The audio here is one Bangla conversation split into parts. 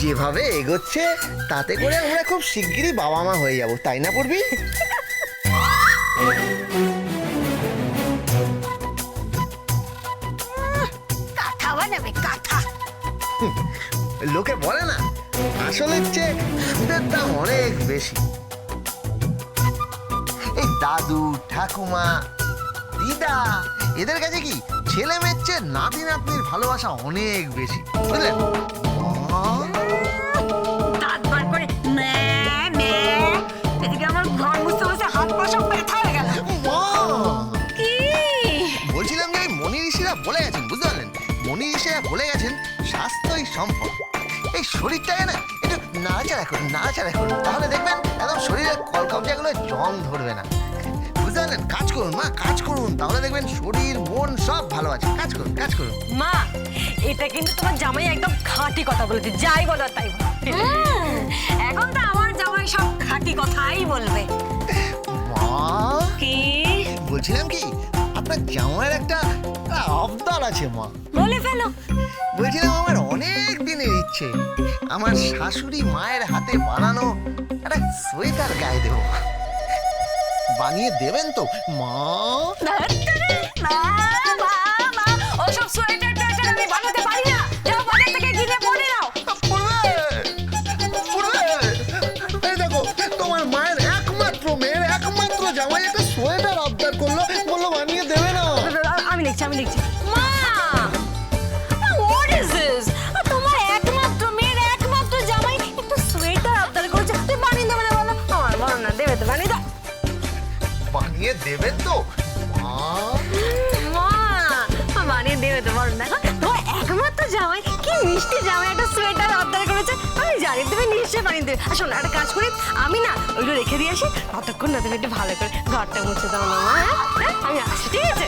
যেভাবে এগোচ্ছে তাতে করে আমরা খুব শিগগিরই বাবা মা হয়ে যাব, তাই না পূর্বী? কাঁথা বানাবে কাঁথা। লোকে বলে না আসলে চেয়ে সুদের দাম অনেক বেশি। এই দাদু ঠাকুমা দিদা এদের কাছে কি ছেলে মেয়ের চেয়ে নাতি নাতনির ভালোবাসা অনেক বেশি, বুঝলেন? দাঁত বার করে এদিকে আমার ঘর মুছতে বসে হাত পা সব ব্যথা হয়ে গেল। কি বলছিলাম যে মনি ঋষিরা বলে গেছেন, বুঝতে পারলেন? মনি ঋষিরা বলে গেছেন স্বাস্থ্যই সম্পদ। এই শরীরটাকে না একটু নাড়াচাড়া করুন, নাড়াচাড়া করুন, তাহলে দেখবেন একদম শরীরের কলকবজাগুলো জং ধরবে না, বুঝতে পারলেন? কাজ করুন মা, কাজ করুন, তাহলে দেখবেন শরীর মন সব ভালো আছে। কাজ করুন, কাজ করুন। মা, এটা কিন্তু তোমার জামাই একদম খাঁটি কথা বলেছে, যাই বলো তাই বলো। এখন তো আমার জামাই সব খাঁটি কথাই বলবে। মা কি বলছিলাম কি, আপনার জামাইয়ের একটা আবদার আছে মা। বলে ফেলো। বলছিলাম আমার অনেক দিনের ইচ্ছে, আমার শাশুড়ি মায়ের হাতে বানানো একটা সোয়েটার গায়ে দেবো, বানিয়ে দেবেন তো মা? ওসব সোয়েটার টোয়েটার আমি বানাতে পারি না, যাও বাজার থেকে কিনে পরে নাও। এই দেখো তোমার মায়ের একমাত্র মেয়ের একমাত্র জামাই একটা সোয়েটার আবদার করলো, বললো বানিয়ে দেবে না। আমি লিখছি। মা, হোয়াট ইজ দিস? তোমার একমাত্র মেয়ের একমাত্র জামাই একটু সোয়েটার আবদার করেছে, তুই বানিয়ে দেবে না বলো? আমার বলো না, দেবে তো, বানিয়ে দাও। বানিয়ে দেবেন তো মা? মা, বানিয়ে দেবে তো, বলো না। তোমার একমাত্র জামাই কি মিষ্টি জামাই একটা সোয়েটার আবদার করেছে, আমি জানি তুমি নিশ্চয়ই বানিয়ে দেবে। আর শোনো, একটা কাজ করি, আমি না ওইগুলো রেখে দিয়ে আসি, ততক্ষণ না তুমি একটু ভালো করে ঘরটা মুছে দাও না মা। হ্যাঁ, আমি আসছি, ঠিক আছে?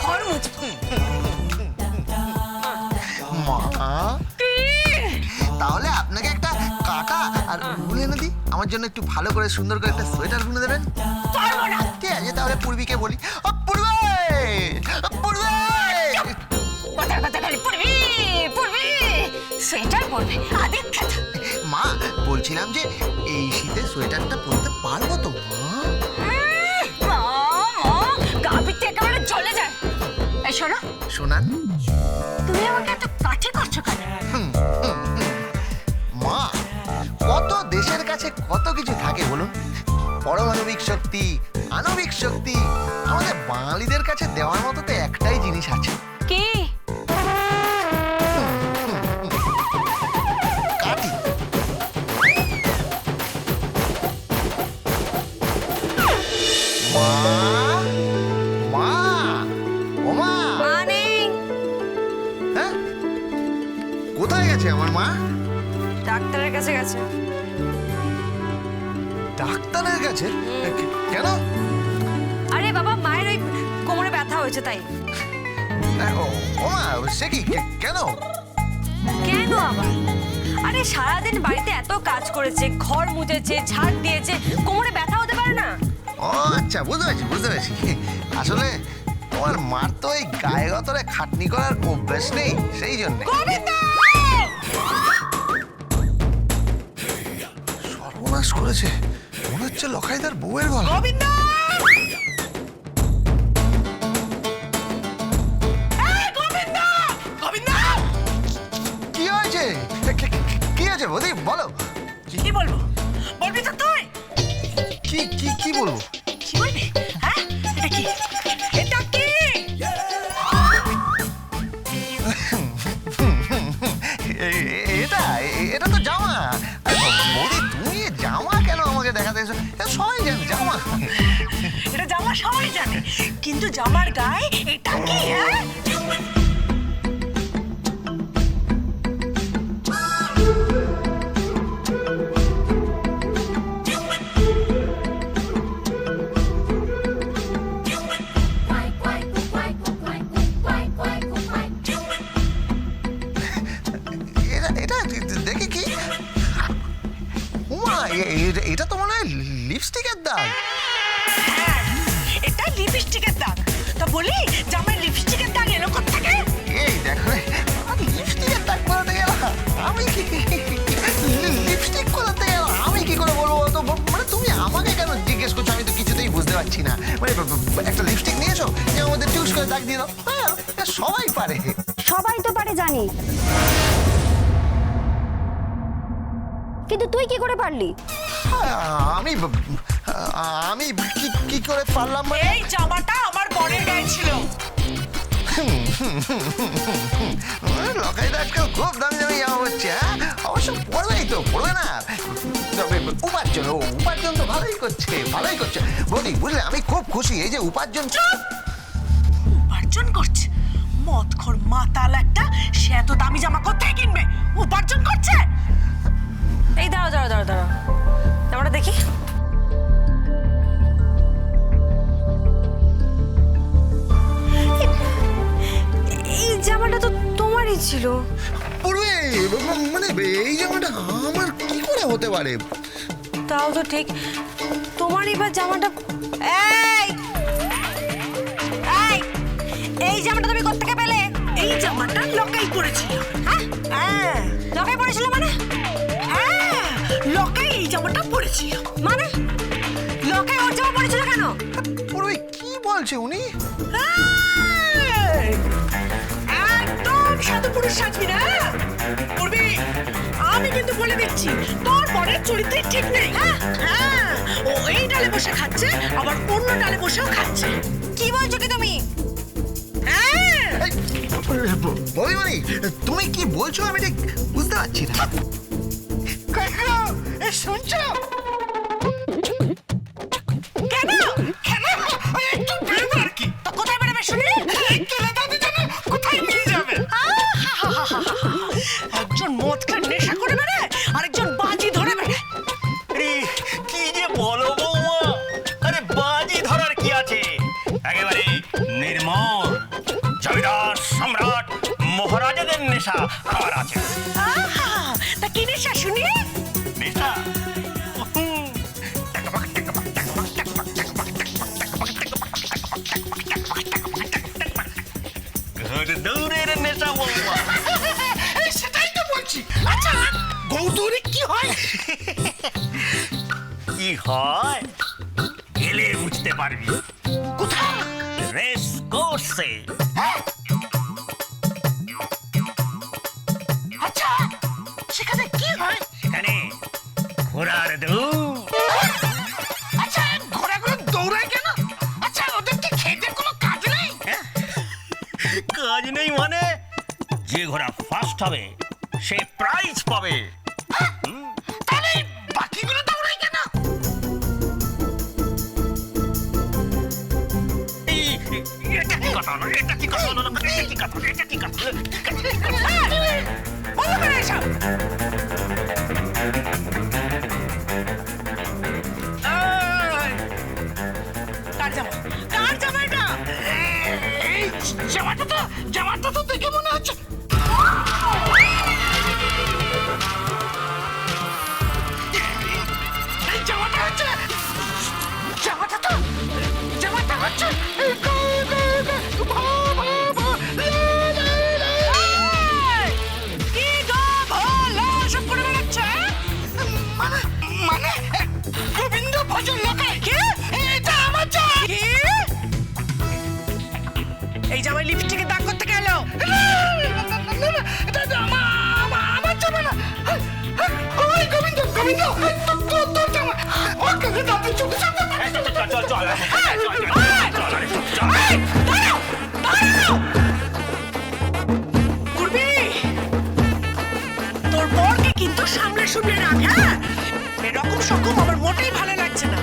ঘর মুছবো। মা তাহলে আপনাকে একটা কাঁটা আর উল এনে দিই, আমার জন্য একটু ভালো করে সুন্দর করে একটা সোয়েটার বুনে দেবেন। পারবো না। ঠিক আছে, তাহলে পূর্বীকে বলি, ও পূর্বী, পূর্বী। কথা কথা খালি পড়বি সোয়েটার পরবে আদিক কথা। মা বলছিলাম যে এই শীতে সোয়েটারটা পরতে পারবো তো মা? গা পিঠে একেবারে জ্বলে যায়। এই শোনো, শোনান। তুমি আমাকে এত কাঠে করছো কেন? মা কত দেশের কাছে কত কিছু থাকে বলুন, পরমাণবিক শক্তি, আণবিক শক্তি, আমাদের বাঙালিদের কাছে দেওয়ার মতো তো একটাই জিনিস আছে। কি? কাঠি। মা মা ও মা, মানে হ্যাঁ কোথায় গেছে আমার মা? ডাক্তারের কাছে গেছে। ডাক্তারের কাছে? কেন? আরে বাবা, মায়ের ওই কোমরে ব্যথা হয়েছে তাই। ও মা, সে কি কেন? কেন আবার? আরে সারাদিন বাড়িতে এত কাজ করেছে, ঘর মুছেছে, ঝাড় দিয়েছে, কোমরে ব্যথা হতে পারে না? ও আচ্ছা, বুঝতে পেরেছি। আসলে তোমার মার তো এই গায়ে গতরে খাটনি করার অভ্যাস নেই, সেই জন্য। সর্বনাশ করেছে, মনে হচ্ছে লখাইদার বউয়ের গলা। গোবিন্দ! গোবিন্দ! গোবিন্দ! কি হয়েছে? কি হয়েছে বৌদি, বলো। কি বলবো? বলবি তো তুই? কি বলবো? কি বলবি? হ্যাঁ? এটা কি? এটা কি? এটা তো জামা। বৌদি তুমি জামা কেন আমাকে দেখাতে এসো? সবাই জানে জামা। এটা জামা সবাই জানে, কিন্তু জামার গায়ে এটা কি? হ্যাঁ? এটা দেখি কি? উমা, এটা তো মনে হয় লিপস্টিকের দাগ। পারছি না। মানে একটা লিপস্টিক নিয়ে এসো, যে আমাদের টিউস করে দাগ দিয়ে দাও। হ্যাঁ, এটা সবাই পারে। সবাই তো পারে জানি, কিন্তু তুই কি করে পারলি? হ্যাঁ, আমি কি করে পারলাম মানে? এই জামাটা আমার বরের গায়ে ছিল। লকাইদা আজকাল খুব দামি দামি জামা হচ্ছে। হ্যাঁ, অবশ্য পড়বেই তো, পড়বে না? তবে উপার্জন তো ভালোই করছে। বলি, বুঝলে আমি খুব খুশি এই যে উপার্জন। উপার্জন করছে? মদখোর মাতাল একটা, সে এত দামি জামা কোথায় কিনবে? উপার্জন করছে? এই দাঁড়াও দাঁড়াও দাঁড়াও দাঁড়াও, জামাটা দেখি। এই জামাটা তো তোমারই ছিল। পড়বে মানে এই জামাটা আমার কি করে হতে পারে? তাও তো ঠিক, তোমার এবার জামাটা। এই এই এই জামাটা তুমি কোত্থেকে পেলে? এই জামাটা লকাই পড়েছিল। হ্যাঁ, হ্যাঁ লকাই পড়েছিল মানে? হ্যাঁ, লকাই এই জামাটা পড়েছিল। মানে লকাই ওর জামা পড়েছিল কেন? পড়বে কি বলছে উনি? এই, একদম সাধু পুরুষ সাজবি না। পড়বি, আমি কিন্তু বলে দিচ্ছি তোর বরের চরিত্রে ঠিক নেই। হ্যাঁ, ও এই ডালে বসে খাচ্ছে, আবার অন্য ডালে বসেও খাচ্ছে। কি বলছো কি তুমি? হ্যাঁ, ববিমণি, তুমি কি বলছো আমি ঠিক বুঝতে পারছি না। শুনছো? কেন কেন একটু বেরোবে আর কি? তো কোথায় বেরোবে শুনি? কোথায় নিয়ে যাবে? একজন মদ খেয়ে নেশা করে বেড়ায়, আরেকজন বাজি ধরে বেড়ায়। আরে কি যে বলো বৌমা, আরে বাজি ধরার কি আছে, একেবারে নির্মল জমিদার সম্রাট মহারাজাদের নেশা আমার আছে। আহা, তা কি নেশা শুনি? নেশা দৌড়ের নেশা বৌমা। সেটাই তো বলছি। আচ্ছা, গৌতরে কি হয়? কি হয় গেলে বুঝতে পারবি। কোথায়? রেস কোর্সে। আচ্ছা, সেখানে কি হয়? সেখানে ঘোড়ার দৌড়। আচ্ছা, ঘোড়াগুলো দৌড়ায় কেন? আচ্ছা, ওদের কি খেতে কোনো কাজ নেই? কাজ নেই মানে, যে ঘোড়া ফার্স্ট হবে সে প্রাইজ পাবে। তাহলে বাকিগুলো দৌড়ায় কেন? এটা কি কথা হলো? এটা কি কথা হলো? এটা কি কথা? এটা কি কথা? বন্ধ করে এসব। কার জামা? কার জামা এটা? এই জামাটা তো দেখে মনে হচ্ছে। এই জামাটা হচ্ছে কি গো ভালো সব করে বেড়াচ্ছে? মানে গোবিন্দ ভজন লোকাই কি? এটা আমার জামা। কি? এই জামায় লিপস্টিকের দাগ করতে গেল? এটা আমার জামা না। ওই গোবিন্দ তোর জামা। ওকে দাঁতে চুপে চল চল তোর বরকে কিন্তু সামনে শুনে রাখ। হ্যাঁ, এরকম সকম আমার মোটেই ভালো লাগছে না।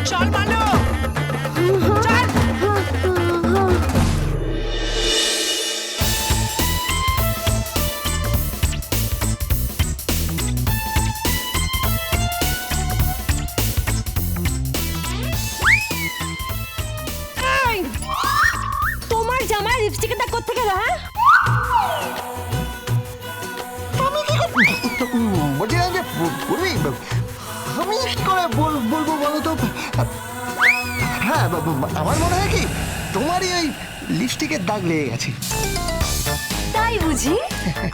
চল ভালো চল। তোমার জামায় লিপস্টিকের দাগ করতে গেল? হ্যাঁ, বলছিলাম যে পূর্বী, আমি কি করে বলবো বলো তো? হ্যাঁ, আমার মনে হয় কি তোমারই ওই লিপস্টিকের দাগ লেগে গেছে। তাই তাই বুঝি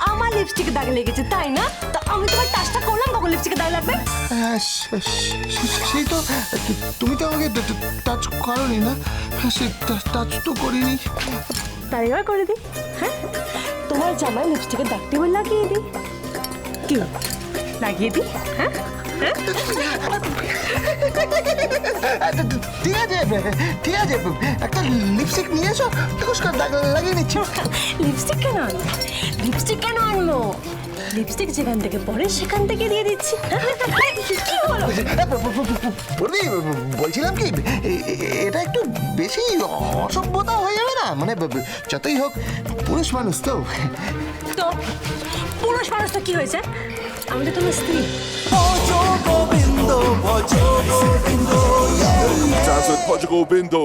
আমার লিপস্টিকে দাগ লেগেছে তাই না? তো আমি তোমার টাচটা করলাম, কখন লিপস্টিকে দাগ লাগবে? সেই তো তুমি তো আমাকে টাচ করোনি না, সে টাচ তো করিনি। তাই এবার করে দিই। হ্যাঁ, তোমার জামায় লিপস্টিকের দাগটি এবার লাগিয়ে দিই। কি লাগিয়ে দিই? হ্যাঁ ঠিক আছে ঠিক আছে, একটা লিপস্টিক নিয়ে এসো, দাগ লাগিয়ে নিচ্ছি। লিপস্টিক কেন আনবো? লিপস্টিক কেন আনবো? লিপস্টিক যেখান থেকে পড়ে সেখান থেকে দিয়ে দিচ্ছি। কি বলো? বলবি, বলছিলাম কি এটা একটু বেশি অসভ্যতা হয়ে যাবে না? মানে যতই হোক পুরুষ মানুষ তো। তো পুরুষ মানুষ তো কি হয়েছে? আমি তো তোমার স্ত্রী। Dance with Portugal Bindo.